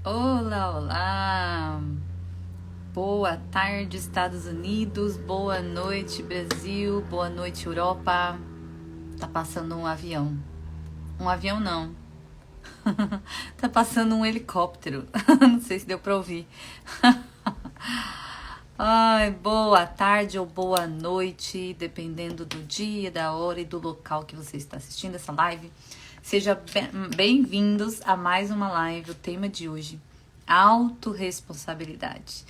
Olá, olá! Boa tarde, Estados Unidos, boa noite, Brasil, boa noite, Europa. Tá passando um avião. Um avião não. Tá passando um helicóptero. Não sei se deu pra ouvir. Ai, boa tarde ou boa noite, dependendo do dia, da hora e do local que você está assistindo essa live. Seja bem-vindos a mais uma live. O tema de hoje, autorresponsabilidade.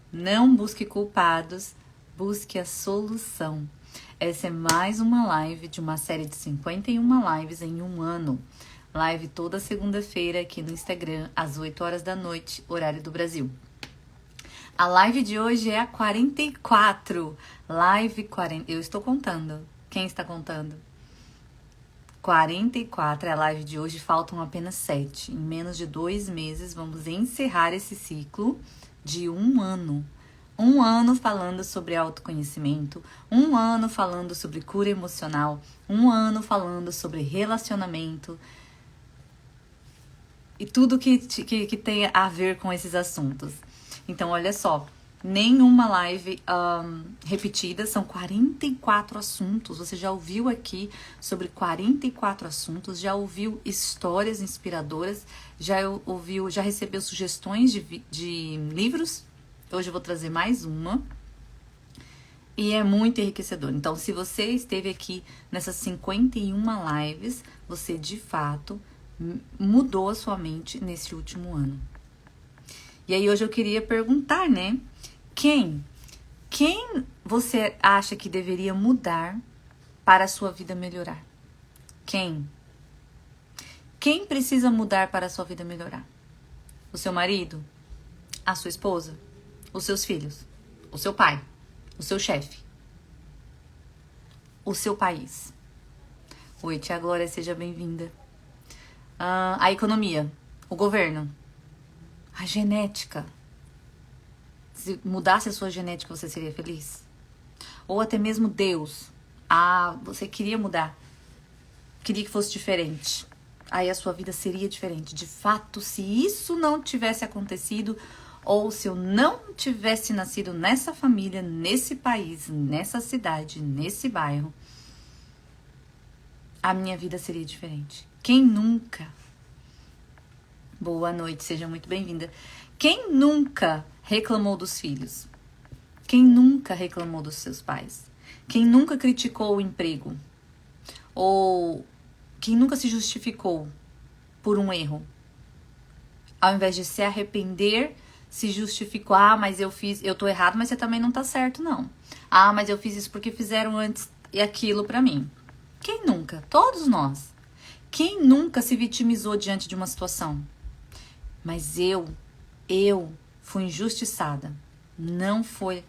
Não busque culpados, busque a solução. Essa é mais uma live de uma série de 51 lives em um ano. Live toda segunda-feira aqui no Instagram, às 8 horas da noite, horário do Brasil. A live de hoje é a 44. Live 40. Eu estou contando. Quem está contando? 44 é a live de hoje, faltam apenas 7. Em menos de 2 meses, vamos encerrar esse ciclo de um ano. Um ano falando sobre autoconhecimento, um ano falando sobre cura emocional, um ano falando sobre relacionamento e tudo que tem a ver com esses assuntos. Então, olha só, nenhuma live repetida, são 44 assuntos. Você já ouviu aqui sobre 44 assuntos, já ouviu histórias inspiradoras, já recebeu sugestões de livros? Hoje eu vou trazer mais uma. E é muito enriquecedor. Então, se você esteve aqui nessas 51 lives, você de fato mudou a sua mente nesse último ano. E aí hoje eu queria perguntar, né? Quem você acha que deveria mudar para a sua vida melhorar? Quem? Quem precisa mudar para a sua vida melhorar? O seu marido? A sua esposa? Os seus filhos? O seu pai? O seu chefe? O seu país? Oi, tia Glória, seja bem-vinda. A economia? O governo? A genética. Se mudasse a sua genética, você seria feliz? Ou até mesmo Deus. Você queria mudar. Queria que fosse diferente. Aí a sua vida seria diferente. De fato, se isso não tivesse acontecido, ou se eu não tivesse nascido nessa família, nesse país, nessa cidade, nesse bairro, a minha vida seria diferente. Quem nunca? Boa noite, seja muito bem-vinda. Quem nunca reclamou dos filhos? Quem nunca reclamou dos seus pais? Quem nunca criticou o emprego? Ou quem nunca se justificou por um erro? Ao invés de se arrepender, se justificou. Mas eu tô errado, mas você também não tá certo, não. Mas eu fiz isso porque fizeram antes e aquilo pra mim. Quem nunca? Todos nós. Quem nunca se vitimizou diante de uma situação? Mas eu fui injustiçada. Não foi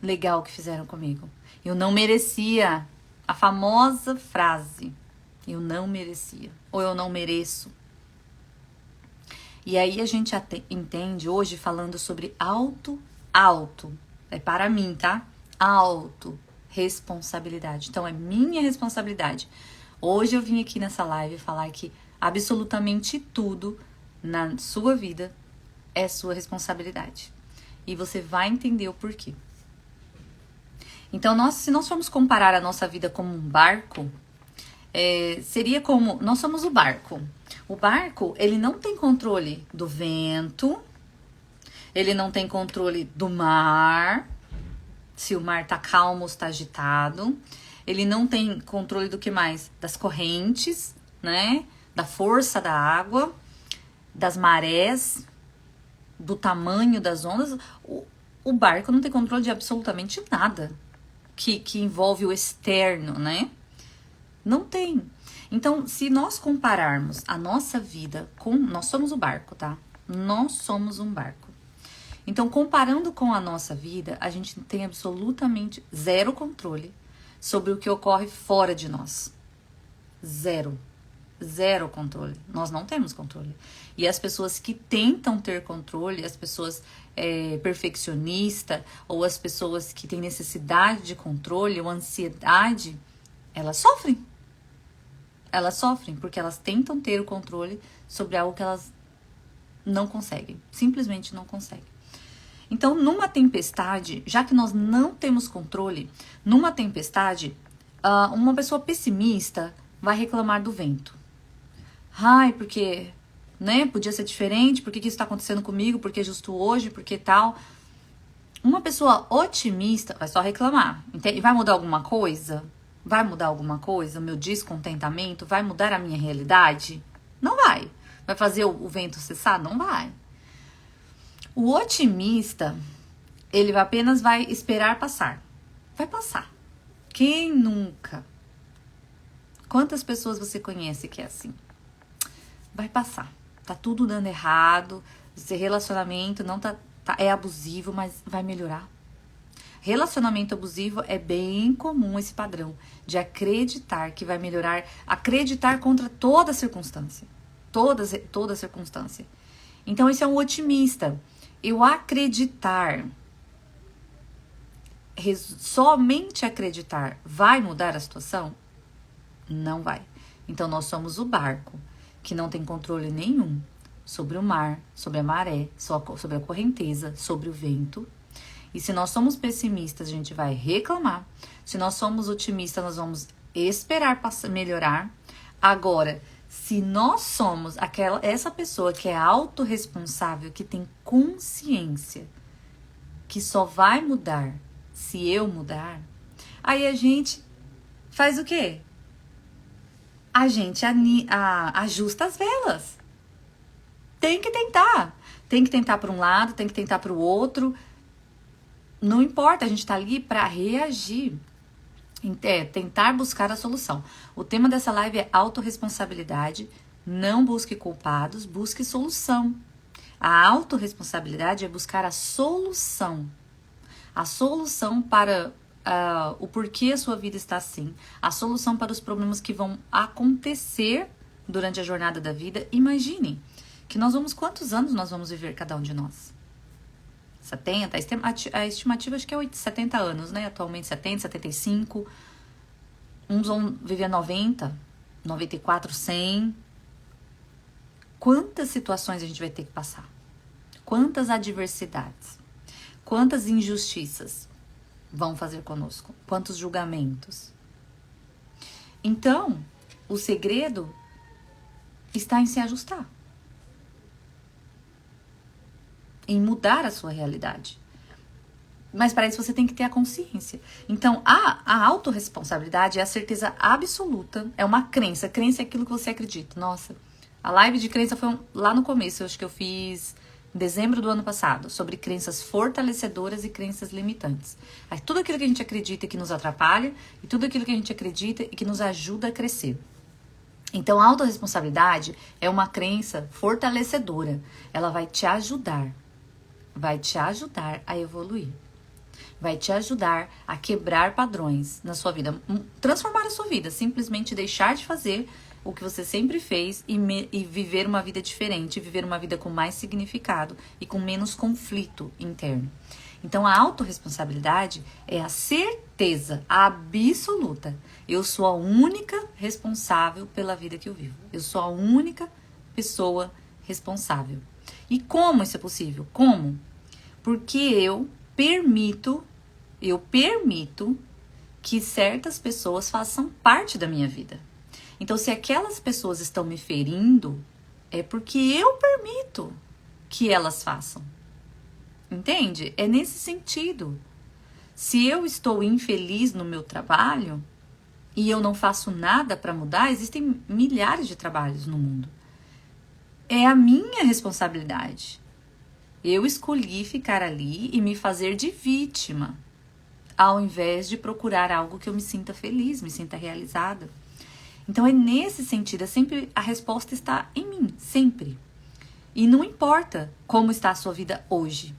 legal o que fizeram comigo. Eu não merecia. A famosa frase, eu não merecia. Ou eu não mereço. E aí a gente entende hoje falando sobre auto. É para mim, tá? Autorresponsabilidade. Então é minha responsabilidade. Hoje eu vim aqui nessa live falar que absolutamente tudo na sua vida é sua responsabilidade. E você vai entender o porquê. Então, se nós formos comparar a nossa vida como um barco, seria como... Nós somos o barco. O barco, ele não tem controle do vento, ele não tem controle do mar, se o mar tá calmo ou está agitado. Ele não tem controle do que mais? Das correntes, né? Da força da água, das marés, do tamanho das ondas. O barco não tem controle de absolutamente nada que envolve o externo, né? Não tem. Então, se nós compararmos a nossa vida com... Nós somos o barco, tá? Nós somos um barco. Então, comparando com a nossa vida, a gente tem absolutamente zero controle sobre o que ocorre fora de nós. Zero controle. Nós não temos controle. E as pessoas que tentam ter controle, as pessoas perfeccionistas, ou as pessoas que têm necessidade de controle ou ansiedade, elas sofrem. Elas sofrem porque elas tentam ter o controle sobre algo que elas não consegue. Simplesmente não consegue. Então, numa tempestade, já que nós não temos controle, numa tempestade, uma pessoa pessimista vai reclamar do vento. Ai, porque, né, podia ser diferente, por que isso está acontecendo comigo, por que justo hoje, por que tal. Uma pessoa otimista vai só reclamar. E vai mudar alguma coisa? Vai mudar alguma coisa? O meu descontentamento? Vai mudar a minha realidade? Não vai. Vai fazer o vento cessar? Não vai. O otimista, ele apenas vai esperar passar. Vai passar. Quem nunca? Quantas pessoas você conhece que é assim? Vai passar. Tá tudo dando errado. Esse relacionamento não é abusivo, mas vai melhorar. Relacionamento abusivo é bem comum esse padrão de acreditar que vai melhorar, acreditar contra toda circunstância. Toda circunstância. Então, esse é um otimista. Eu acreditar, somente acreditar, vai mudar a situação? Não vai. Então, nós somos o barco que não tem controle nenhum sobre o mar, sobre a maré, sobre a correnteza, sobre o vento. E se nós somos pessimistas, a gente vai reclamar. Se nós somos otimistas, nós vamos esperar melhorar. Agora, se nós somos essa pessoa que é autorresponsável, que tem consciência, que só vai mudar se eu mudar, aí a gente faz o quê? A gente ajusta as velas. Tem que tentar. Tem que tentar para um lado, tem que tentar para o outro. Não importa, a gente tá ali para reagir. Tentar buscar a solução. O tema dessa live é autorresponsabilidade. Não busque culpados, busque solução. A autorresponsabilidade é buscar a solução. A solução para o porquê a sua vida está assim. A solução para os problemas que vão acontecer durante a jornada da vida. Imagine que quantos anos nós vamos viver, cada um de nós? 70, a estimativa acho que é 70 anos, né? Atualmente 70, 75. Uns vão viver 90, 94, 100. Quantas situações a gente vai ter que passar? Quantas adversidades? Quantas injustiças vão fazer conosco? Quantos julgamentos? Então, o segredo está em se ajustar. Em mudar a sua realidade. Mas para isso você tem que ter a consciência. Então, a autorresponsabilidade é a certeza absoluta, é uma crença. Crença é aquilo que você acredita. Nossa, a live de crença foi lá no começo, eu acho que eu fiz em dezembro do ano passado, sobre crenças fortalecedoras e crenças limitantes. Aí, tudo aquilo que a gente acredita que nos atrapalha e tudo aquilo que a gente acredita e que nos ajuda a crescer. Então, a autorresponsabilidade é uma crença fortalecedora. Ela vai te ajudar. Vai te ajudar a evoluir. Vai te ajudar a quebrar padrões na sua vida. Transformar a sua vida. Simplesmente deixar de fazer o que você sempre fez e viver uma vida diferente. Viver uma vida com mais significado e com menos conflito interno. Então, a autorresponsabilidade é a certeza absoluta. Eu sou a única responsável pela vida que eu vivo. Eu sou a única pessoa responsável. E como isso é possível? Como? Porque eu permito que certas pessoas façam parte da minha vida. Então, se aquelas pessoas estão me ferindo, é porque eu permito que elas façam. Entende? É nesse sentido. Se eu estou infeliz no meu trabalho e eu não faço nada para mudar, existem milhares de trabalhos no mundo. É a minha responsabilidade. Eu escolhi ficar ali e me fazer de vítima, ao invés de procurar algo que eu me sinta feliz, me sinta realizada. Então é nesse sentido, a resposta está em mim, sempre. E não importa como está a sua vida hoje.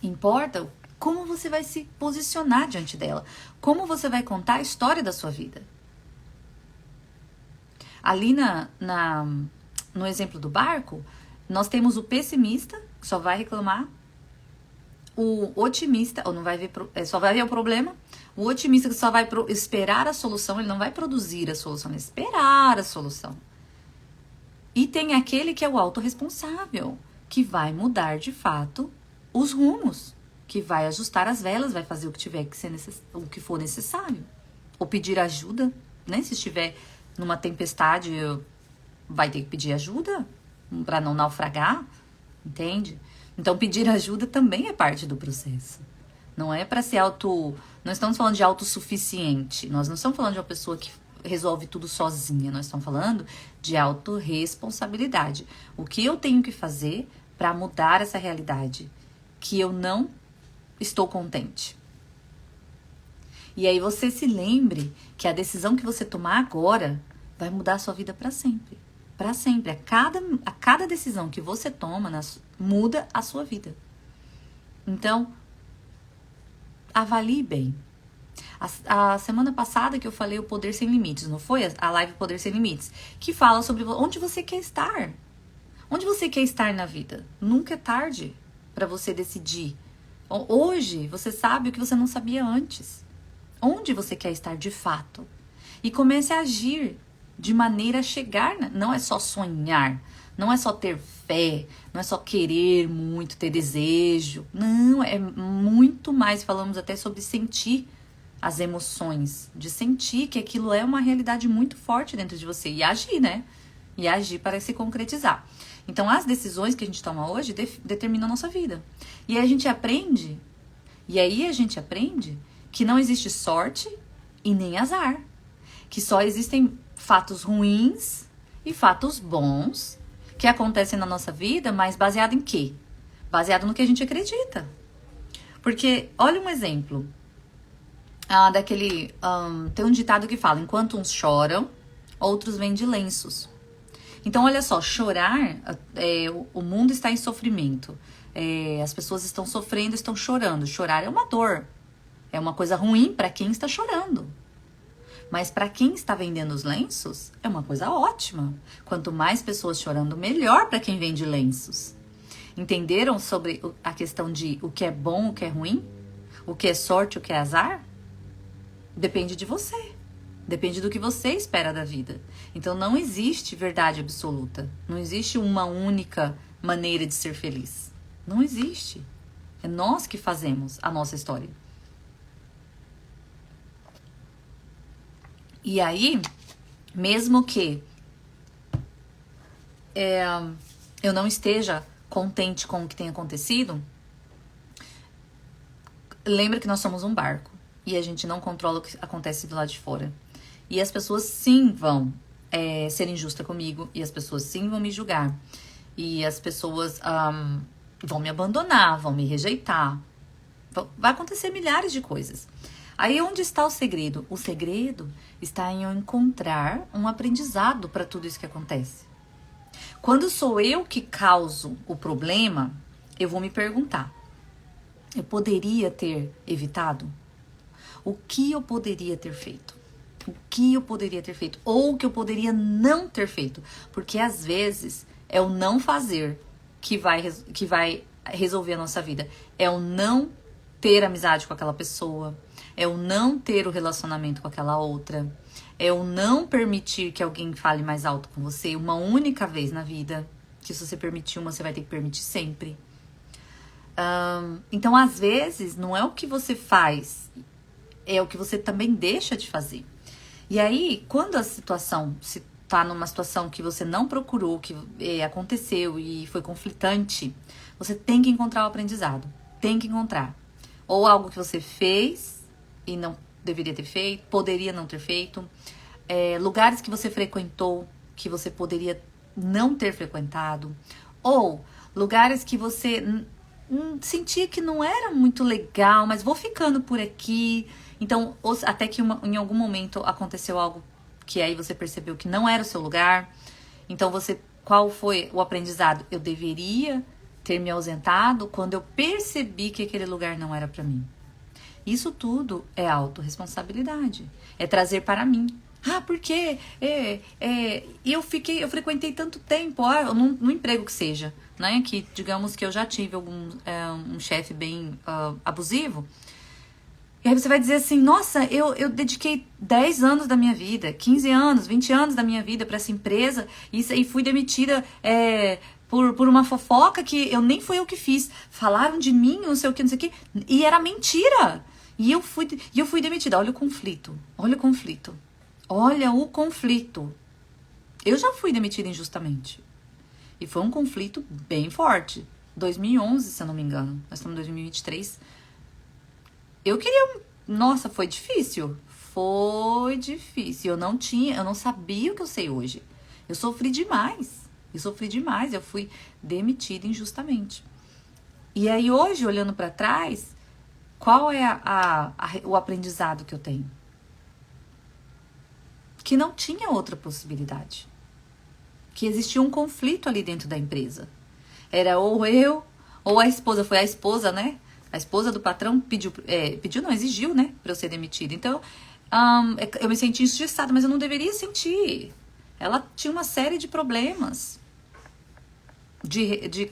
Importa como você vai se posicionar diante dela, como você vai contar a história da sua vida. Ali no exemplo do barco, nós temos o pessimista, que só vai reclamar, o otimista, ou não vai ver, só vai ver o problema, o otimista que só vai esperar a solução, ele não vai produzir a solução, ele vai esperar a solução. E tem aquele que é o autorresponsável, que vai mudar de fato os rumos, que vai ajustar as velas, vai fazer o que tiver que ser o que for necessário. Ou pedir ajuda, né? Se estiver numa tempestade, vai ter que pedir ajuda para não naufragar, entende? Então pedir ajuda também é parte do processo. Não é para ser não estamos falando de autossuficiente. Nós não estamos falando de uma pessoa que resolve tudo sozinha. Nós estamos falando de autorresponsabilidade. O que eu tenho que fazer para mudar essa realidade que eu não estou contente? E aí você se lembre que a decisão que você tomar agora vai mudar a sua vida para sempre. Para sempre. A cada decisão que você toma muda a sua vida. Então, avalie bem. A semana passada que eu falei o Poder Sem Limites, não foi? A live Poder Sem Limites, que fala sobre onde você quer estar. Onde você quer estar na vida? Nunca é tarde para você decidir. Hoje você sabe o que você não sabia antes. Onde você quer estar de fato? E comece a agir de maneira a chegar. Não é só sonhar, não é só ter fé, não é só querer muito, ter desejo. Não, é muito mais. Falamos até sobre sentir as emoções, de sentir que aquilo é uma realidade muito forte dentro de você e agir, né? E agir para se concretizar. Então, as decisões que a gente toma hoje determinam a nossa vida. E aí a gente aprende que não existe sorte e nem azar. Que só existem fatos ruins e fatos bons que acontecem na nossa vida, mas baseado em quê? Baseado no que a gente acredita. Porque, olha um exemplo. Tem um ditado que fala, enquanto uns choram, outros vêm de lenços. Então, olha só, chorar, o mundo está em sofrimento. As pessoas estão sofrendo, estão chorando. Chorar é uma dor. É uma coisa ruim para quem está chorando. Mas para quem está vendendo os lenços, é uma coisa ótima. Quanto mais pessoas chorando, melhor para quem vende lenços. Entenderam sobre a questão de o que é bom, o que é ruim? O que é sorte, o que é azar? Depende de você. Depende do que você espera da vida. Então não existe verdade absoluta. Não existe uma única maneira de ser feliz. Não existe. É nós que fazemos a nossa história. E aí, mesmo que eu não esteja contente com o que tem acontecido, lembra que nós somos um barco e a gente não controla o que acontece do lado de fora. E as pessoas sim vão ser injustas comigo, e as pessoas sim vão me julgar, e as pessoas vão me abandonar, vão me rejeitar. Vai acontecer milhares de coisas. Aí onde está o segredo? O segredo está em eu encontrar um aprendizado para tudo isso que acontece. Quando sou eu que causo o problema, eu vou me perguntar, eu poderia ter evitado? O que eu poderia ter feito? O que eu poderia ter feito? Ou o que eu poderia não ter feito? Porque às vezes é o não fazer que vai resolver a nossa vida. É o não ter amizade com aquela pessoa. É o não ter o relacionamento com aquela outra. É o não permitir que alguém fale mais alto com você uma única vez na vida. Que se você permitir uma, você vai ter que permitir sempre. Então, às vezes, não é o que você faz, é o que você também deixa de fazer. E aí, quando a situação se tá numa situação que você não procurou, que aconteceu e foi conflitante, você tem que encontrar o aprendizado. Tem que encontrar. Ou algo que você fez e não deveria ter feito, poderia não ter feito. Lugares que você frequentou que você poderia não ter frequentado. Ou lugares que você sentia que não era muito legal, mas vou ficando por aqui. Então, até que em algum momento aconteceu algo que aí você percebeu que não era o seu lugar. Então, qual foi o aprendizado? Eu deveria ter me ausentado quando eu percebi que aquele lugar não era para mim. Isso tudo é autorresponsabilidade. É trazer para mim. Por quê? Eu frequentei tanto tempo, no emprego que seja, né? Que digamos que eu já tive um chefe bem abusivo. E aí você vai dizer assim, nossa, eu dediquei 10 anos da minha vida, 15 anos, 20 anos da minha vida para essa empresa e fui demitida por uma fofoca que eu nem fui eu que fiz. Falaram de mim, não sei o que, não sei o que, e era mentira. E eu fui demitida. Olha o conflito, olha o conflito, olha o conflito. Eu já fui demitida injustamente. E foi um conflito bem forte. 2011, se eu não me engano. Nós estamos em 2023. Eu queria... Nossa, foi difícil. Foi difícil. Eu não sabia o que eu sei hoje. Eu sofri demais. Eu fui demitida injustamente. E aí hoje, olhando para trás, qual é o aprendizado que eu tenho? Que não tinha outra possibilidade. Que existia um conflito ali dentro da empresa. Era ou eu, ou a esposa. Foi a esposa, né? A esposa do patrão exigiu, né? Pra eu ser demitida. Então, eu me senti injustiçada, mas eu não deveria sentir. Ela tinha uma série de problemas.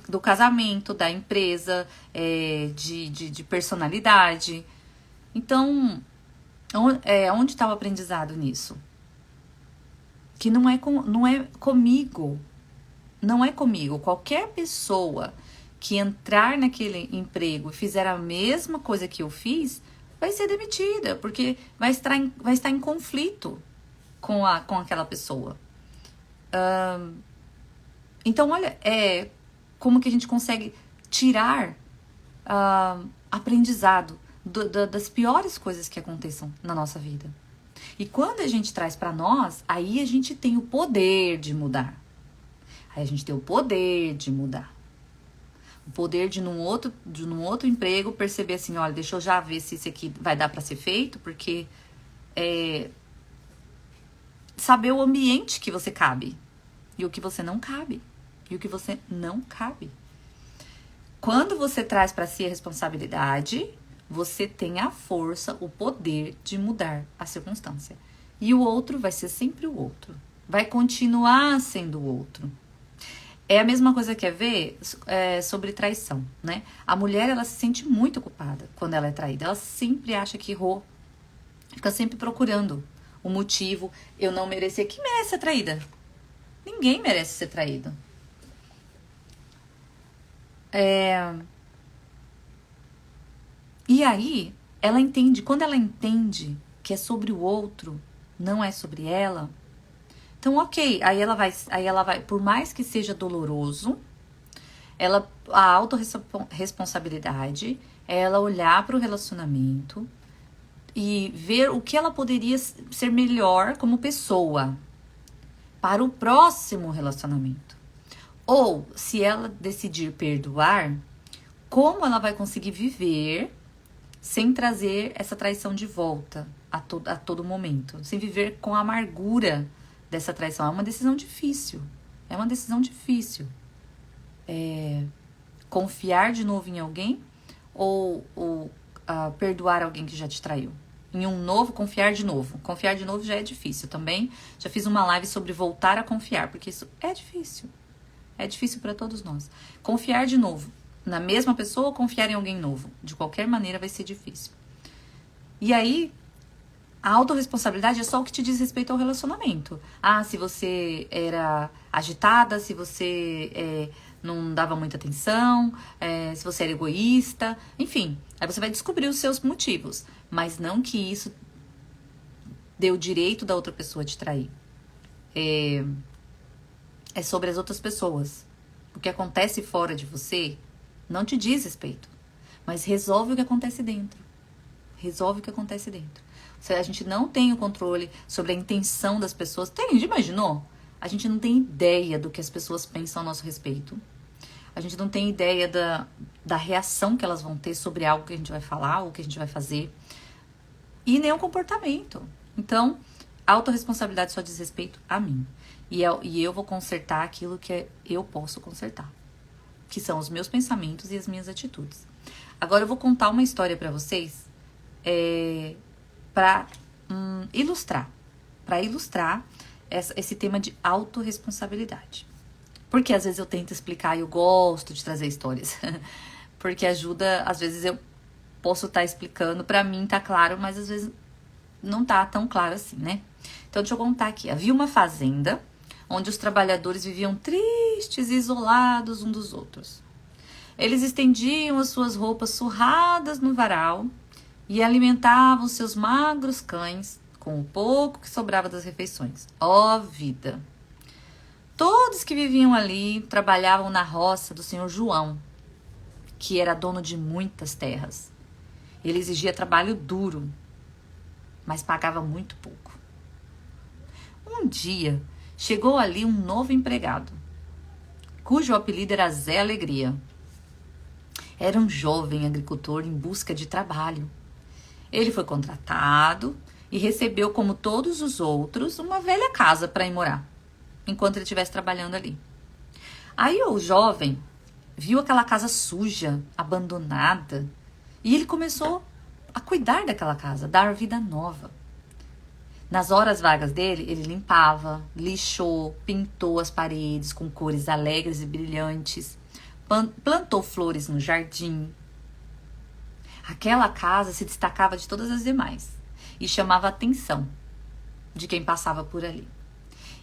Do casamento, da empresa, de personalidade. Então, onde está o aprendizado nisso? Que não é comigo. Não é comigo. Qualquer pessoa que entrar naquele emprego e fizer a mesma coisa que eu fiz, vai ser demitida, porque vai estar em conflito com aquela pessoa. Então, olha, como que a gente consegue tirar aprendizado das piores coisas que aconteçam na nossa vida. E quando a gente traz para nós, aí a gente tem o poder de mudar. Aí a gente tem o poder de mudar. O poder de num outro emprego perceber assim, olha, deixa eu já ver se isso aqui vai dar para ser feito, porque saber o ambiente que você cabe e o que você não cabe. E o que você não cabe. Quando você traz para si a responsabilidade, você tem a força, o poder de mudar a circunstância. E o outro vai ser sempre o outro. Vai continuar sendo o outro. É a mesma coisa que ver sobre traição, né? A mulher, ela se sente muito culpada quando ela é traída. Ela sempre acha que errou. Fica sempre procurando o motivo. Eu não merecia. Quem merece ser traída? Ninguém merece ser traído. E aí, quando ela entende que é sobre o outro, não é sobre ela, então ok, aí ela vai, por mais que seja doloroso, a autorresponsabilidade é ela olhar para o relacionamento e ver o que ela poderia ser melhor como pessoa para o próximo relacionamento. Ou, se ela decidir perdoar, como ela vai conseguir viver sem trazer essa traição de volta a todo momento, sem viver com a amargura dessa traição. É uma decisão difícil. Confiar de novo em alguém ou perdoar alguém que já te traiu. Em um novo, confiar de novo. Confiar de novo já é difícil também. Já fiz uma live sobre voltar a confiar, porque isso é difícil. É difícil para todos nós. Confiar de novo na mesma pessoa ou confiar em alguém novo. De qualquer maneira vai ser difícil. E aí, a autorresponsabilidade é só o que te diz respeito ao relacionamento. Se você era agitada, se você não dava muita atenção, se você era egoísta, enfim. Aí você vai descobrir os seus motivos. Mas não que isso dê o direito da outra pessoa te trair. É sobre as outras pessoas. O que acontece fora de você não te diz respeito. Mas resolve o que acontece dentro. A gente não tem o controle sobre a intenção das pessoas. Já imaginou? A gente não tem ideia do que as pessoas pensam a nosso respeito. A gente não tem ideia da reação que elas vão ter sobre algo que a gente vai falar ou que a gente vai fazer. E nem o comportamento. Então, a autorresponsabilidade só diz respeito a mim. E eu vou consertar aquilo que eu posso consertar. Que são os meus pensamentos e as minhas atitudes. Agora eu vou contar uma história pra vocês para ilustrar esse tema de autorresponsabilidade. Porque às vezes eu tento explicar e eu gosto de trazer histórias. Porque ajuda, às vezes posso estar explicando, pra mim tá claro, mas às vezes não tá tão claro assim, né? Então deixa eu contar aqui. Havia uma fazenda onde os trabalhadores viviam tristes e isolados uns dos outros. Eles estendiam as suas roupas surradas no varal e alimentavam seus magros cães com o pouco que sobrava das refeições. Ó vida! Todos que viviam ali trabalhavam na roça do senhor João, que era dono de muitas terras. Ele exigia trabalho duro, mas pagava muito pouco. Um dia, chegou ali um novo empregado, cujo apelido era Zé Alegria. Era um jovem agricultor em busca de trabalho. Ele foi contratado e recebeu, como todos os outros, uma velha casa para ir morar, enquanto ele estivesse trabalhando ali. Aí o jovem viu aquela casa suja, abandonada, e ele começou a cuidar daquela casa, dar vida nova. Nas horas vagas dele, ele limpava, lixou, pintou as paredes com cores alegres e brilhantes, plantou flores no jardim. Aquela casa se destacava de todas as demais e chamava a atenção de quem passava por ali.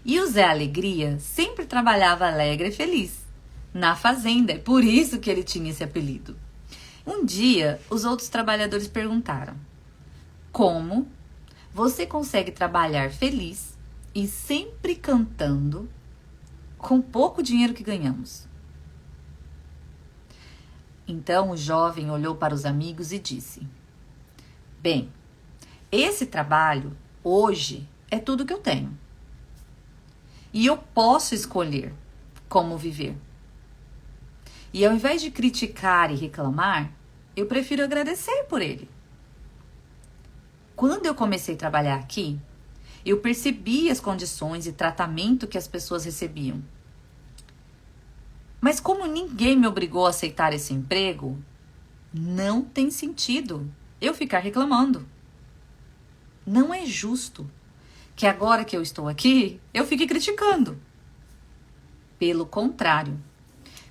E o Zé Alegria sempre trabalhava alegre e feliz na fazenda, é por isso que ele tinha esse apelido. Um dia, os outros trabalhadores perguntaram: como você consegue trabalhar feliz e sempre cantando com pouco dinheiro que ganhamos? Então o jovem olhou para os amigos e disse: bem, esse trabalho hoje é tudo que eu tenho. E eu posso escolher como viver. E ao invés de criticar e reclamar, eu prefiro agradecer por ele. Quando eu comecei a trabalhar aqui, eu percebi as condições e tratamento que as pessoas recebiam. Mas como ninguém me obrigou a aceitar esse emprego, não tem sentido eu ficar reclamando. Não é justo que agora que eu estou aqui, eu fique criticando. Pelo contrário,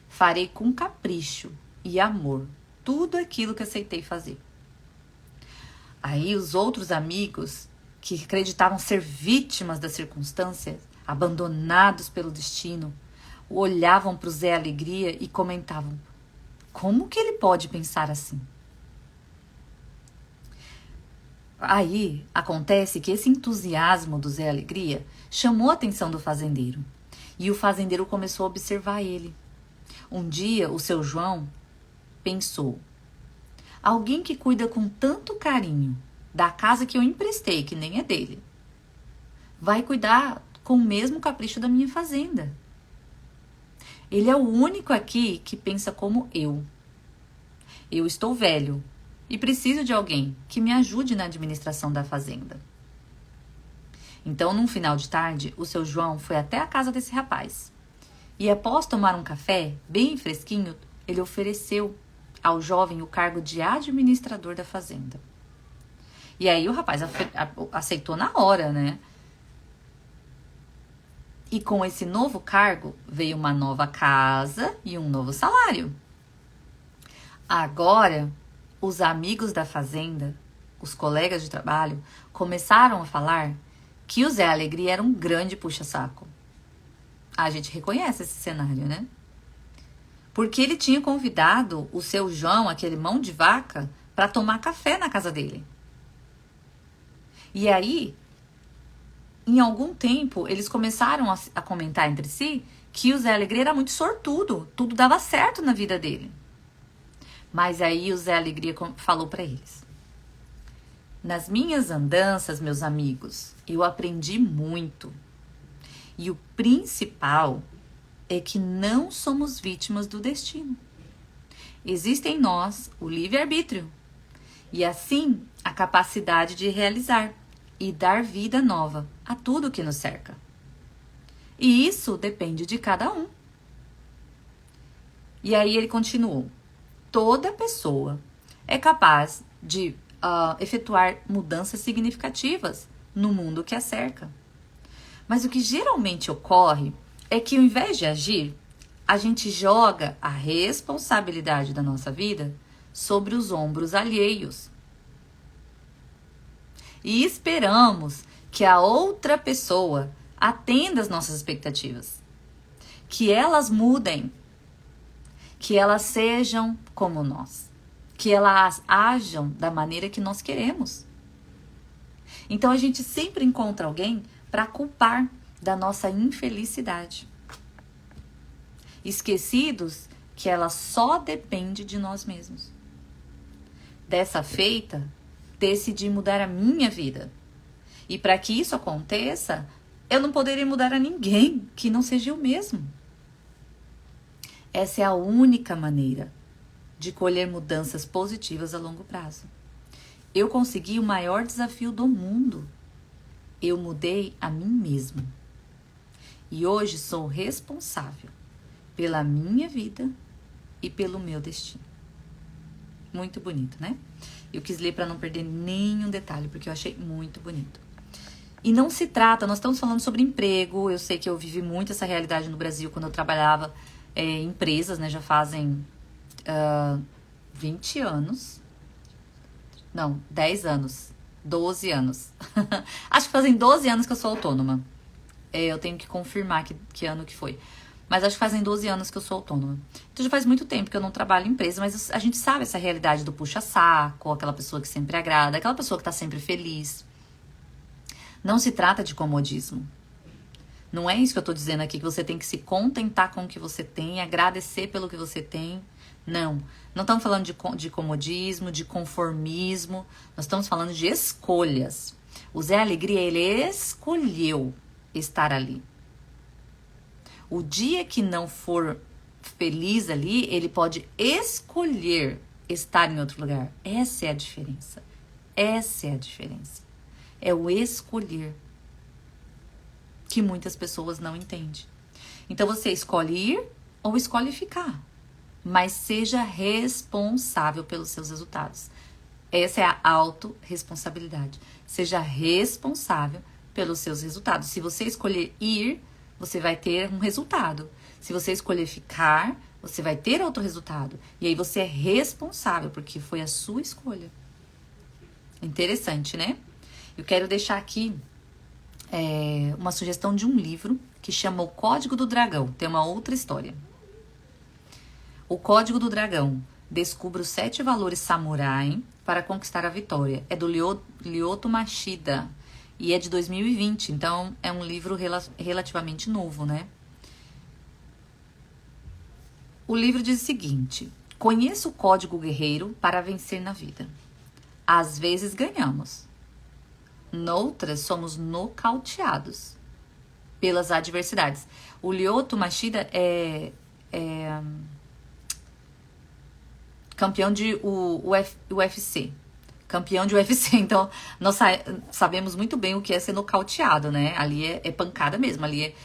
farei com capricho e amor tudo aquilo que aceitei fazer. Aí os outros amigos, que acreditavam ser vítimas das circunstâncias, abandonados pelo destino, olhavam para o Zé Alegria e comentavam: como que ele pode pensar assim? Aí acontece que esse entusiasmo do Zé Alegria chamou a atenção do fazendeiro. E o fazendeiro começou a observar ele. Um dia o seu João pensou: alguém que cuida com tanto carinho da casa que eu emprestei, que nem é dele, vai cuidar com o mesmo capricho da minha fazenda. Ele é o único aqui que pensa como eu. Eu estou velho e preciso de alguém que me ajude na administração da fazenda. Então, num final de tarde, o seu João foi até a casa desse rapaz. E após tomar um café bem fresquinho, ele ofereceu ao jovem o cargo de administrador da fazenda. E aí o rapaz aceitou na hora, né? E com esse novo cargo veio uma nova casa e um novo salário. Agora, os amigos da fazenda, os colegas de trabalho, começaram a falar que o Zé Alegria era um grande puxa-saco. A gente reconhece esse cenário, né? Porque ele tinha convidado o seu João, aquele mão de vaca, para tomar café na casa dele. E aí, em algum tempo, eles começaram a comentar entre si que o Zé Alegria era muito sortudo, tudo dava certo na vida dele. Mas aí o Zé Alegria falou para eles: nas minhas andanças, meus amigos, eu aprendi muito. E o principal é que não somos vítimas do destino. Existe em nós o livre-arbítrio e assim a capacidade de realizar e dar vida nova a tudo que nos cerca. E isso depende de cada um. E aí ele continuou: toda pessoa é capaz de efetuar mudanças significativas no mundo que a cerca. Mas o que geralmente ocorre é que, ao invés de agir, a gente joga a responsabilidade da nossa vida sobre os ombros alheios. E esperamos que a outra pessoa atenda às nossas expectativas. Que elas mudem. Que elas sejam como nós. Que elas ajam da maneira que nós queremos. Então a gente sempre encontra alguém para culpar da nossa infelicidade. Esquecidos que ela só depende de nós mesmos. Dessa feita, decidi mudar a minha vida. E para que isso aconteça, eu não poderia mudar a ninguém que não seja eu mesmo. Essa é a única maneira de colher mudanças positivas a longo prazo. Eu consegui o maior desafio do mundo. Eu mudei a mim mesmo. E hoje sou responsável pela minha vida e pelo meu destino. Muito bonito, né? Eu quis ler para não perder nenhum detalhe, porque eu achei muito bonito. E não se trata, nós estamos falando sobre emprego. Eu sei que eu vivi muito essa realidade no Brasil quando eu trabalhava em empresas, né? Já fazem 20 anos. Não, 10 anos. 12 anos. Acho que fazem 12 anos que eu sou autônoma. Eu tenho que confirmar que ano que foi. Mas acho que fazem 12 anos que eu sou autônoma. Então já faz muito tempo que eu não trabalho em empresa, mas a gente sabe essa realidade do puxa-saco, aquela pessoa que sempre agrada, aquela pessoa que tá sempre feliz. Não se trata de comodismo. Não é isso que eu tô dizendo aqui, que você tem que se contentar com o que você tem, agradecer pelo que você tem. Não. Não estamos falando de comodismo, de conformismo. Nós estamos falando de escolhas. O Zé Alegria, ele escolheu estar ali. O dia que não for feliz ali, ele pode escolher estar em outro lugar. Essa é a diferença. Essa é a diferença. É o escolher que muitas pessoas não entendem. Então você escolhe ir ou escolhe ficar. Mas seja responsável pelos seus resultados. Essa é a autorresponsabilidade. Seja responsável pelos seus resultados. Se você escolher ir, você vai ter um resultado. Se você escolher ficar, você vai ter outro resultado. E aí você é responsável, porque foi a sua escolha. Interessante, né? Eu quero deixar aqui uma sugestão de um livro que chama O Código do Dragão. Tem uma outra história. O Código do Dragão. Descubra os 7 valores samurai para conquistar a vitória. É do Lyoto Machida. E é de 2020, então é um livro relativamente novo, né? O livro diz o seguinte: conheça o código guerreiro para vencer na vida. Às vezes ganhamos. Noutras somos nocauteados pelas adversidades. O Lyoto Machida é campeão de UFC. Campeão de UFC, então nós sabemos muito bem o que é ser nocauteado, né? Ali é pancada mesmo, ali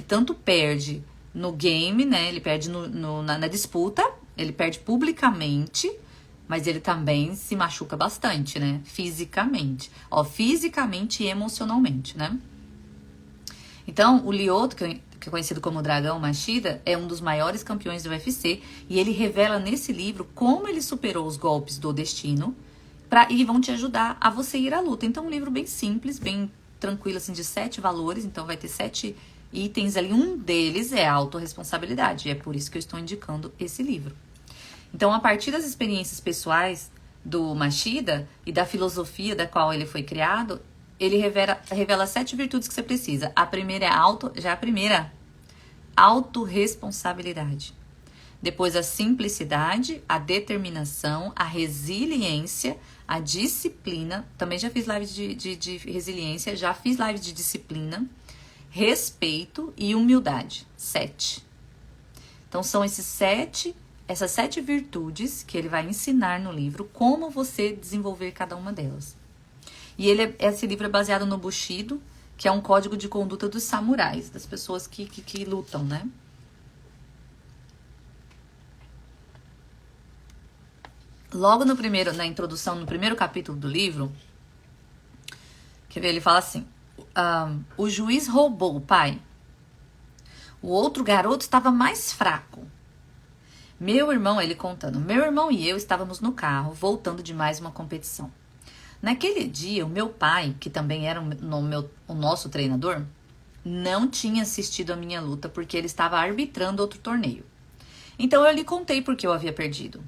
tanto perde no game, né? Ele perde na disputa, ele perde publicamente, mas ele também se machuca bastante, né? Fisicamente, fisicamente e emocionalmente, né? Então, o Lyoto, que é conhecido como Dragão Machida, é um dos maiores campeões do UFC, e ele revela nesse livro como ele superou os golpes do destino, e vão te ajudar a você ir à luta. Então, um livro bem simples, bem tranquilo, assim, de 7 valores. Então, vai ter 7 itens ali. Um deles é a autorresponsabilidade. E é por isso que eu estou indicando esse livro. Então, a partir das experiências pessoais do Machida e da filosofia da qual ele foi criado, ele revela 7 virtudes que você precisa. A primeira é autorresponsabilidade. Depois a simplicidade, a determinação, a resiliência, a disciplina. Também já fiz lives de resiliência, já fiz lives de disciplina, respeito e humildade. 7. Então são essas 7 virtudes que ele vai ensinar no livro, como você desenvolver cada uma delas. E esse livro é baseado no Bushido, que é um código de conduta dos samurais, das pessoas que lutam, né? Logo na introdução, no primeiro capítulo do livro, quer ver, ele fala assim: o juiz roubou o pai. O outro garoto estava mais fraco. Meu irmão, ele contando, meu irmão e eu estávamos no carro, voltando de mais uma competição. Naquele dia, o meu pai, que também era o nosso treinador, não tinha assistido a minha luta porque ele estava arbitrando outro torneio. Então eu lhe contei porque eu havia perdido.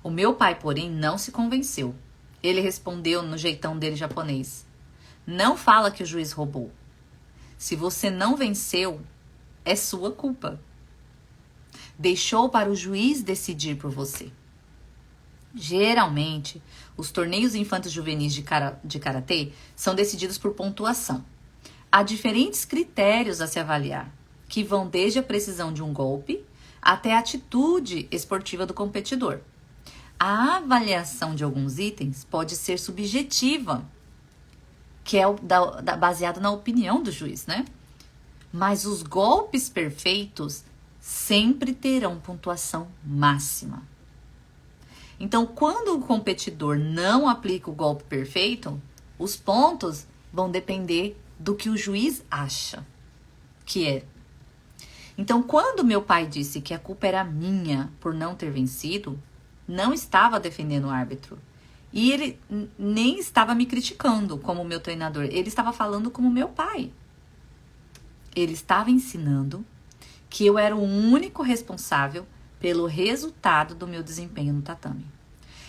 O meu pai, porém, não se convenceu. Ele respondeu no jeitão dele japonês: não fala que o juiz roubou. Se você não venceu, é sua culpa. Deixou para o juiz decidir por você. Geralmente, os torneios infantos juvenis de karatê são decididos por pontuação. Há diferentes critérios a se avaliar, que vão desde a precisão de um golpe até a atitude esportiva do competidor. A avaliação de alguns itens pode ser subjetiva, que é baseado na opinião do juiz, né? Mas os golpes perfeitos sempre terão pontuação máxima. Então, quando o competidor não aplica o golpe perfeito, os pontos vão depender do que o juiz acha que é. Então, quando meu pai disse que a culpa era minha por não ter vencido, não estava defendendo o árbitro. E ele nem estava me criticando como meu treinador. Ele estava falando como meu pai. Ele estava ensinando que eu era o único responsável pelo resultado do meu desempenho no tatame.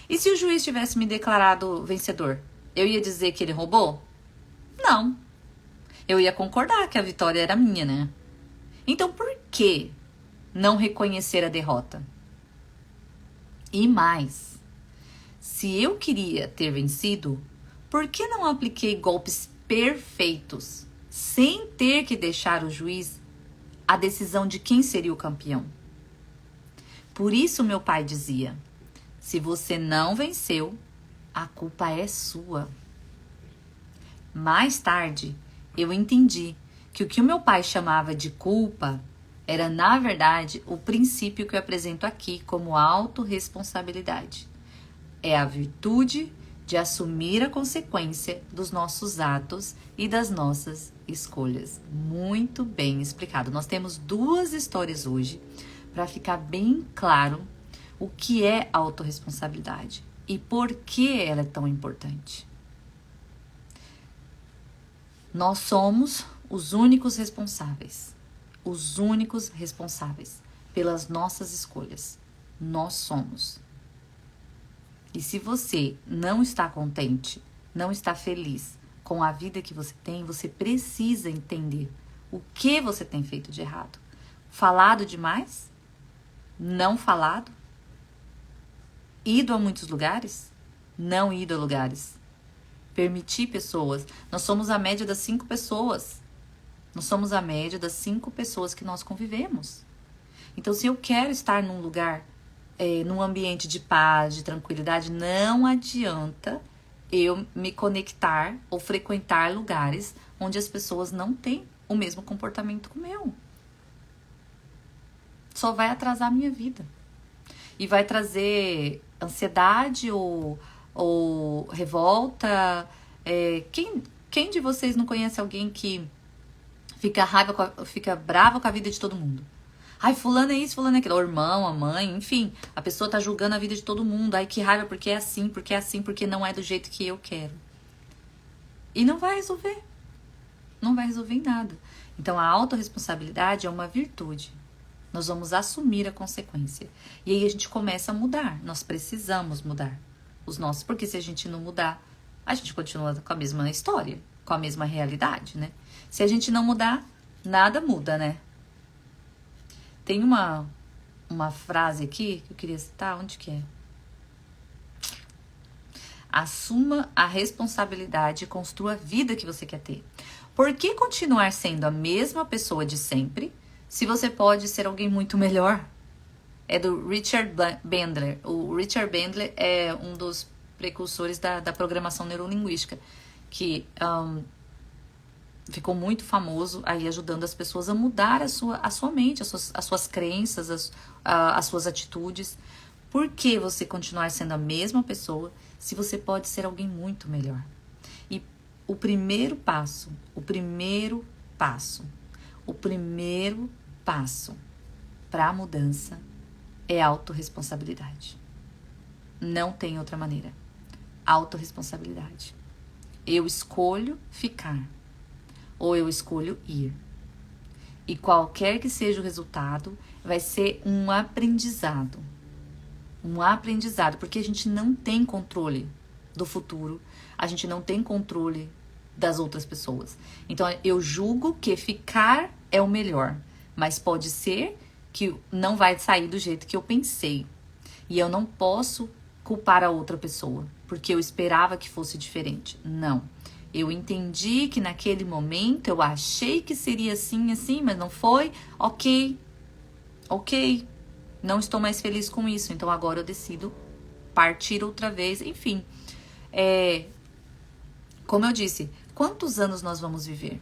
E se o juiz tivesse me declarado vencedor, eu ia dizer que ele roubou? Não. Eu ia concordar que a vitória era minha, né? Então por que não reconhecer a derrota? E mais, se eu queria ter vencido, por que não apliquei golpes perfeitos, sem ter que deixar o juiz a decisão de quem seria o campeão? Por isso meu pai dizia: se você não venceu, a culpa é sua. Mais tarde, eu entendi que o que o meu pai chamava de culpa era, na verdade, o princípio que eu apresento aqui como autorresponsabilidade. É a virtude de assumir a consequência dos nossos atos e das nossas escolhas. Muito bem explicado. Nós temos 2 histórias hoje para ficar bem claro o que é autorresponsabilidade e por que ela é tão importante. Nós somos os únicos responsáveis pelas nossas escolhas. Nós somos. E se você não está contente, não está feliz com a vida que você tem, você precisa entender o que você tem feito de errado. Falado demais? Não falado? Ido a muitos lugares? Não ido a lugares? Permitir pessoas. Nós somos a média das 5 pessoas. Nós somos a média das 5 pessoas que nós convivemos. Então, se eu quero estar num lugar, num ambiente de paz, de tranquilidade, não adianta eu me conectar ou frequentar lugares onde as pessoas não têm o mesmo comportamento que o meu. Só vai atrasar a minha vida. E vai trazer ansiedade ou revolta. Quem de vocês não conhece alguém que fica brava com a vida de todo mundo? Ai, fulano é isso, fulano é aquilo. O irmão, a mãe, enfim. A pessoa tá julgando a vida de todo mundo. Ai, que raiva, porque é assim, porque não é do jeito que eu quero. E não vai resolver. Não vai resolver em nada. Então, a autorresponsabilidade é uma virtude. Nós vamos assumir a consequência. E aí a gente começa a mudar. Nós precisamos mudar os nossos. Porque se a gente não mudar, a gente continua com a mesma história, com a mesma realidade, né? Se a gente não mudar, nada muda, né? Tem uma frase aqui que eu queria citar. Onde que é? Assuma a responsabilidade e construa a vida que você quer ter. Por que continuar sendo a mesma pessoa de sempre se você pode ser alguém muito melhor? É do Richard Bandler. O Richard Bandler é um dos precursores da programação neurolinguística, que ficou muito famoso aí ajudando as pessoas a mudar a sua mente, as suas crenças, as suas atitudes. Por que você continuar sendo a mesma pessoa se você pode ser alguém muito melhor? E o primeiro passo para a mudança é autorresponsabilidade. Não tem outra maneira. Autorresponsabilidade. Eu escolho ficar ou eu escolho ir. E qualquer que seja o resultado, vai ser um aprendizado. Um aprendizado, porque a gente não tem controle do futuro, a gente não tem controle das outras pessoas. Então, eu julgo que ficar é o melhor, mas pode ser que não vai sair do jeito que eu pensei. E eu não posso culpar a outra pessoa, porque eu esperava que fosse diferente. Não. Eu entendi que naquele momento eu achei que seria assim, mas não foi. Ok. Não estou mais feliz com isso, então agora eu decido partir outra vez. Enfim, como eu disse, quantos anos nós vamos viver?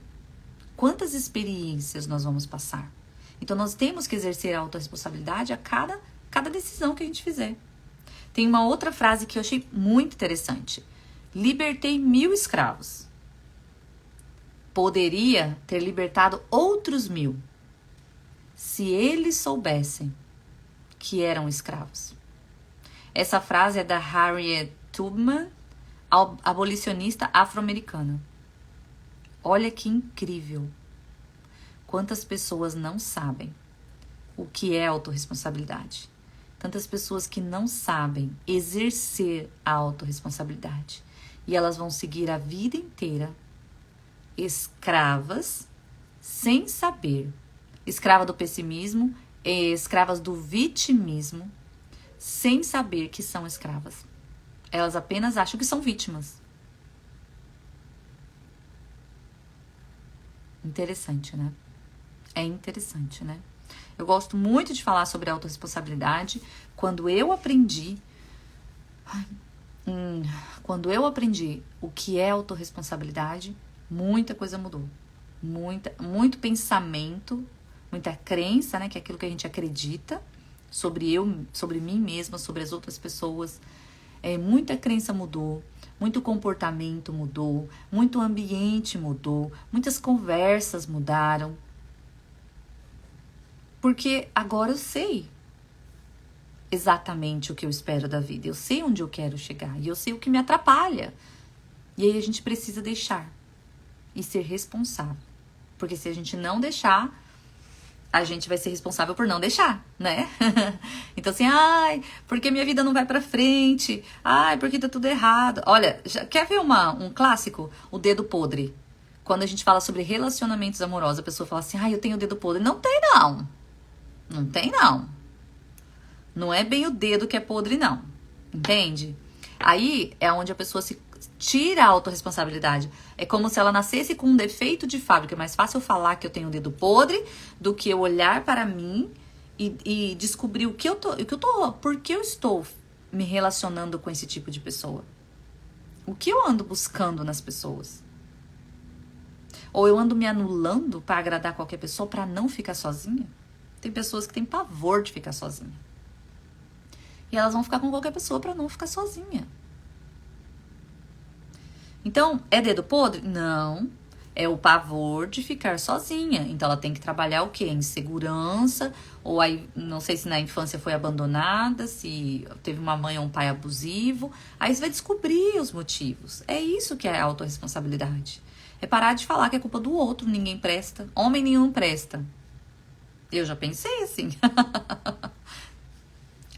Quantas experiências nós vamos passar? Então nós temos que exercer a autorresponsabilidade a cada decisão que a gente fizer. Tem uma outra frase que eu achei muito interessante. Libertei 1000 escravos. Poderia ter libertado outros 1000, se eles soubessem que eram escravos. Essa frase é da Harriet Tubman, abolicionista afro-americana. Olha que incrível. Quantas pessoas não sabem o que é autorresponsabilidade. Tantas pessoas que não sabem exercer a autorresponsabilidade. E elas vão seguir a vida inteira escravas, sem saber. Escrava do pessimismo, escravas do vitimismo, sem saber que são escravas. Elas apenas acham que são vítimas. Interessante, né? É interessante, né? Eu gosto muito de falar sobre autorresponsabilidade. Quando eu aprendi o que é autorresponsabilidade, muita coisa mudou. Muito pensamento, muita crença, né? Que é aquilo que a gente acredita sobre mim mesma, sobre as outras pessoas. Muita crença mudou, muito comportamento mudou, muito ambiente mudou, muitas conversas mudaram. Porque agora eu sei exatamente o que eu espero da vida. Eu sei onde eu quero chegar e eu sei o que me atrapalha. E aí a gente precisa deixar e ser responsável. Porque se a gente não deixar, a gente vai ser responsável por não deixar, né? Então assim, porque minha vida não vai pra frente? Porque tá tudo errado. Olha, quer ver um clássico? O dedo podre. Quando a gente fala sobre relacionamentos amorosos, a pessoa fala assim, eu tenho o dedo podre. Não tem, não. Não tem, não. Não é bem o dedo que é podre, não. Entende? Aí é onde a pessoa se tira a autorresponsabilidade. É como se ela nascesse com um defeito de fábrica. É mais fácil eu falar que eu tenho o dedo podre do que eu olhar para mim e descobrir por que eu estou me relacionando com esse tipo de pessoa. O que eu ando buscando nas pessoas? Ou eu ando me anulando para agradar qualquer pessoa para não ficar sozinha? Tem pessoas que têm pavor de ficar sozinha. E elas vão ficar com qualquer pessoa para não ficar sozinha. Então, é dedo podre? Não. É o pavor de ficar sozinha. Então, ela tem que trabalhar o quê? Insegurança, ou aí, não sei se na infância foi abandonada, se teve uma mãe ou um pai abusivo. Aí você vai descobrir os motivos. É isso que é a autorresponsabilidade. É parar de falar que é culpa do outro, ninguém presta. Homem nenhum presta. Eu já pensei assim.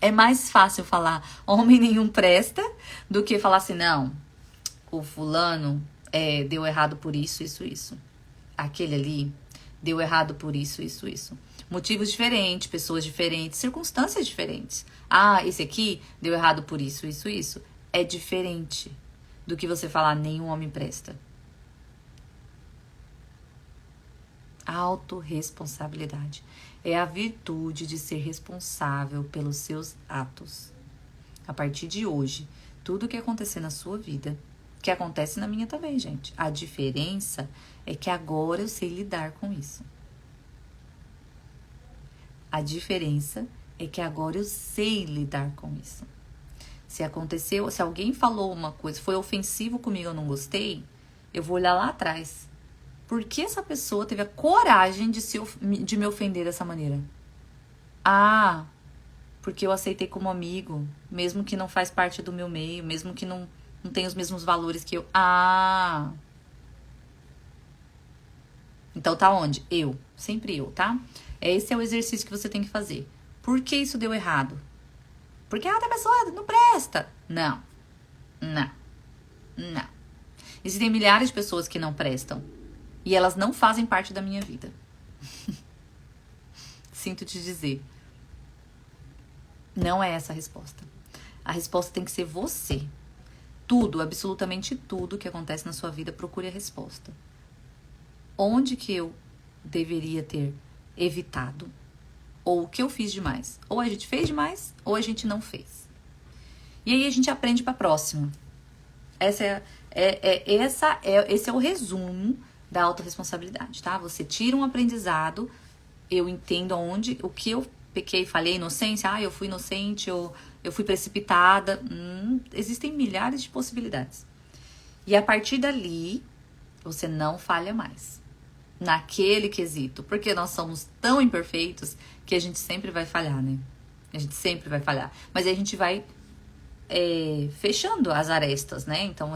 É mais fácil falar homem nenhum presta do que falar assim, não, o fulano deu errado por isso. Aquele ali deu errado por isso. Motivos diferentes, pessoas diferentes, circunstâncias diferentes. Esse aqui deu errado por isso. É diferente do que você falar nenhum homem presta. Autorresponsabilidade é a virtude de ser responsável pelos seus atos. A partir de hoje, tudo que acontecer na sua vida, que acontece na minha também, gente. A diferença é que agora eu sei lidar com isso. A diferença é que agora eu sei lidar com isso. Se alguém falou uma coisa, foi ofensivo comigo, eu não gostei, eu vou olhar lá atrás. Por que essa pessoa teve a coragem de me ofender dessa maneira? porque eu aceitei como amigo, mesmo que não faz parte do meu meio, mesmo que não tenha os mesmos valores que eu. Ah! Então tá onde? Eu. Sempre eu, tá? Esse é o exercício que você tem que fazer. Por que isso deu errado? Porque a outra pessoa não presta. Não. Não. Não. Existem milhares de pessoas que não prestam. E elas não fazem parte da minha vida. Sinto te dizer. Não é essa a resposta. A resposta tem que ser você. Tudo, absolutamente tudo que acontece na sua vida, procure a resposta. Onde que eu deveria ter evitado? Ou o que eu fiz demais? Ou a gente fez demais, ou a gente não fez. E aí a gente aprende para a próxima. Esse é o resumo da autorresponsabilidade, tá? Você tira um aprendizado, eu entendo o que eu pequei, falei, inocência, eu fui inocente, eu fui precipitada. Existem milhares de possibilidades. E a partir dali, você não falha mais naquele quesito, porque nós somos tão imperfeitos que a gente sempre vai falhar, né? A gente sempre vai falhar. Mas aí a gente vai fechando as arestas, né? Então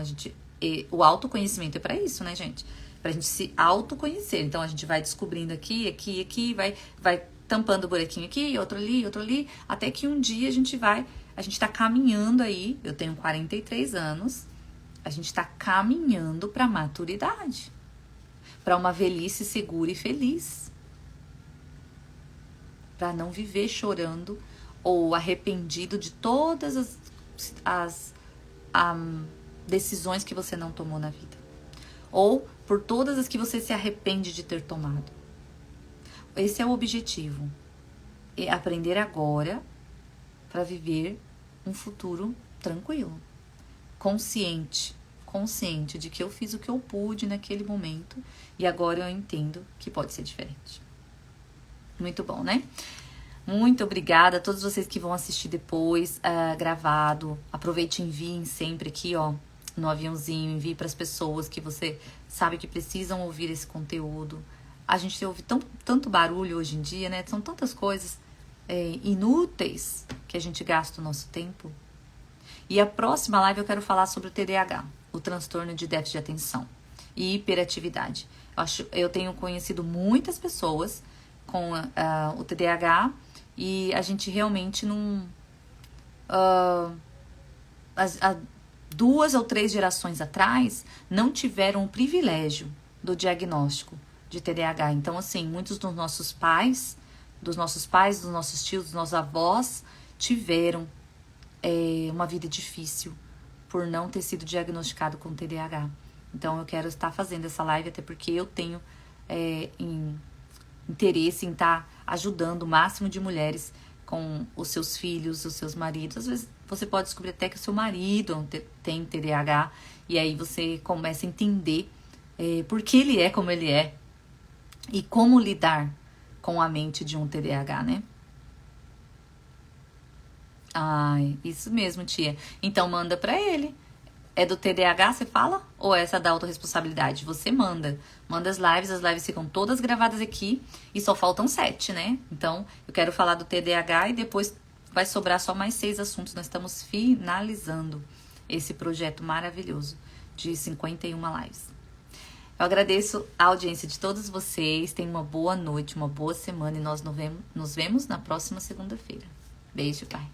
o autoconhecimento é pra isso, né, gente? Pra gente se autoconhecer. Então a gente vai descobrindo aqui, vai tampando o buraquinho aqui, outro ali, até que um dia a gente tá caminhando aí, eu tenho 43 anos, a gente tá caminhando pra maturidade. Para uma velhice segura e feliz. Para não viver chorando ou arrependido de todas as decisões que você não tomou na vida. Ou por todas as que você se arrepende de ter tomado. Esse é o objetivo. É aprender agora para viver um futuro tranquilo. Consciente de que eu fiz o que eu pude naquele momento e agora eu entendo que pode ser diferente. Muito bom, né? Muito obrigada a todos vocês que vão assistir depois gravado. Aproveite e enviem sempre aqui, ó, no aviãozinho. Envie para as pessoas que você sabe que precisam ouvir esse conteúdo. A gente ouve tanto barulho hoje em dia, né? São tantas coisas inúteis que a gente gasta o nosso tempo. E a próxima live eu quero falar sobre o TDAH, o transtorno de déficit de atenção e hiperatividade. Eu tenho conhecido muitas pessoas com o TDAH e a gente realmente não... Há 2 ou 3 gerações atrás não tiveram o privilégio do diagnóstico de TDAH. Então, assim, muitos dos nossos pais, dos nossos tios, dos nossos avós, tiveram uma vida difícil por não ter sido diagnosticado com TDAH. Então eu quero estar fazendo essa live até porque eu tenho interesse em estar ajudando o máximo de mulheres com os seus filhos, os seus maridos. Às vezes você pode descobrir até que o seu marido tem TDAH e aí você começa a entender por que ele é como ele é e como lidar com a mente de um TDAH, né? Ai, isso mesmo, tia. Então manda pra ele. É do TDAH, você fala? Ou é essa da autorresponsabilidade? Você manda. Manda as lives ficam todas gravadas aqui e só faltam 7, né? Então, eu quero falar do TDAH e depois vai sobrar só mais 6 assuntos. Nós estamos finalizando esse projeto maravilhoso de 51 lives. Eu agradeço a audiência de todos vocês. Tenham uma boa noite, uma boa semana e nós nos vemos na próxima segunda-feira. Beijo, pai.